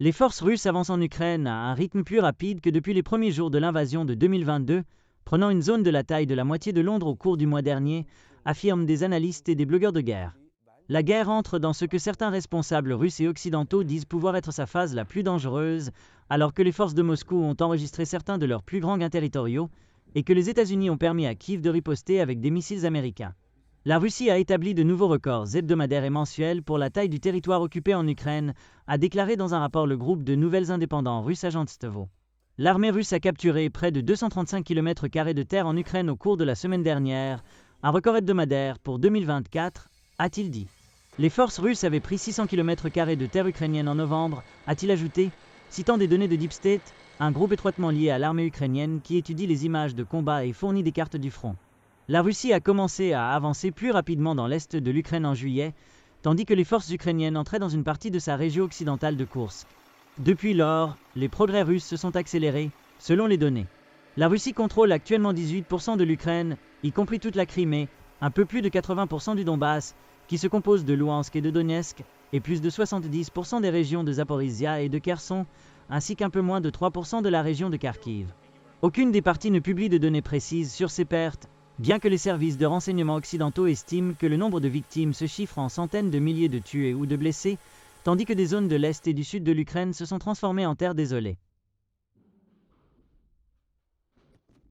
Les forces russes avancent en Ukraine à un rythme plus rapide que depuis les premiers jours de l'invasion de 2022, prenant une zone de la taille de la moitié de Londres au cours du mois dernier, affirment des analystes et des blogueurs de guerre. La guerre entre dans ce que certains responsables russes et occidentaux disent pouvoir être sa phase la plus dangereuse, alors que les forces de Moscou ont enregistré certains de leurs plus grands gains territoriaux, et que les États-Unis ont permis à Kiev de riposter avec des missiles américains. La Russie a établi de nouveaux records hebdomadaires et mensuels pour la taille du territoire occupé en Ukraine, a déclaré dans un rapport le groupe de nouvelles indépendants russes Agentstvo. L'armée russe a capturé près de 235 km² de terre en Ukraine au cours de la semaine dernière, un record hebdomadaire pour 2024, a-t-il dit. Les forces russes avaient pris 600 km² de terre ukrainienne en novembre, a-t-il ajouté, citant des données de Deep State, un groupe étroitement lié à l'armée ukrainienne qui étudie les images de combat et fournit des cartes du front. La Russie a commencé à avancer plus rapidement dans l'est de l'Ukraine en juillet, tandis que les forces ukrainiennes entraient dans une partie de sa région occidentale de Koursk. Depuis lors, les progrès russes se sont accélérés, selon les données. La Russie contrôle actuellement 18% de l'Ukraine, y compris toute la Crimée, un peu plus de 80% du Donbass, qui se compose de Louhansk et de Donetsk, et plus de 70% des régions de Zaporizhia et de Kherson, ainsi qu'un peu moins de 3% de la région de Kharkiv. Aucune des parties ne publie de données précises sur ces pertes, bien que les services de renseignement occidentaux estiment que le nombre de victimes se chiffre en centaines de milliers de tués ou de blessés, tandis que des zones de l'est et du sud de l'Ukraine se sont transformées en terre désolée.